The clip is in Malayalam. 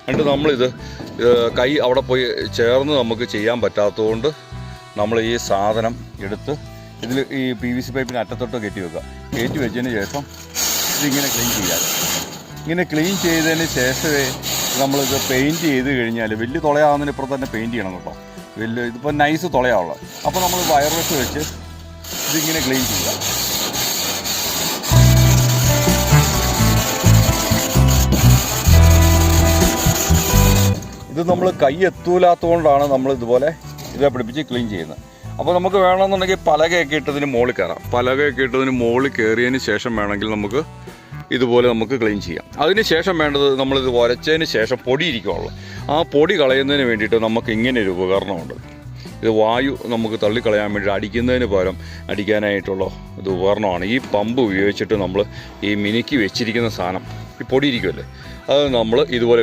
എന്നിട്ട് നമ്മളിത് കൈ അവിടെ പോയി ചേർന്ന് നമുക്ക് ചെയ്യാൻ പറ്റാത്തതുകൊണ്ട് നമ്മൾ ഈ സാധനം എടുത്ത് ഇതിൽ ഈ PVC പൈപ്പിന് അറ്റത്തോട്ട് കയറ്റി വെക്കുക. കയറ്റി വെച്ചതിന് ശേഷം ഇതിങ്ങനെ ക്ലീൻ ചെയ്യാം. ഇങ്ങനെ ക്ലീൻ ചെയ്തതിന് ശേഷമേ നമ്മളിത് പെയിൻറ്റ് ചെയ്ത് കഴിഞ്ഞാൽ വലിയ തുളയാവുന്നതിന് ഇപ്പുറം തന്നെ പെയിൻറ്റ് ചെയ്യണം കേട്ടോ. ഇതിപ്പോൾ നൈസ് തുളയാവുള്ളത്. അപ്പോൾ നമ്മൾ വയർലെസ് വെച്ച് ഇതിങ്ങനെ ക്ലീൻ ചെയ്യുക. ഇത് നമ്മൾ കൈ എത്തൂലാത്തതുകൊണ്ടാണ് നമ്മൾ ഇതുപോലെ ഇതേ പിടിപ്പിച്ച് ക്ലീൻ ചെയ്യുന്നത്. അപ്പോൾ നമുക്ക് വേണമെന്നുണ്ടെങ്കിൽ പലകയൊക്കെ ഇട്ടതിന് മുകളിൽ കയറാം. പലകയൊക്കെ ഇട്ടതിന് മുകളിൽ കയറിയതിന് ശേഷം വേണമെങ്കിൽ നമുക്ക് ഇതുപോലെ നമുക്ക് ക്ലീൻ ചെയ്യാം. അതിന് ശേഷം വേണ്ടത് നമ്മളിത് ഉരച്ചതിന് ശേഷം പൊടി ഇരിക്കുള്ളൂ. ആ പൊടി കളയുന്നതിന് വേണ്ടിയിട്ട് നമുക്ക് ഇങ്ങനെ ഒരു ഉപകരണമുണ്ട്. ഇത് വായു നമുക്ക് തള്ളിക്കളയാൻ വേണ്ടി അടിക്കുന്നതിന് പകരം അടിക്കാനായിട്ടുള്ള ഇത് ഉപകരണമാണ്. ഈ പമ്പ് ഉപയോഗിച്ചിട്ട് നമ്മൾ ഈ മിനുക്കി വെച്ചിരിക്കുന്ന സാധനം ഈ പൊടി ഇരിക്കുമല്ലേ അത് നമ്മൾ ഇതുപോലെ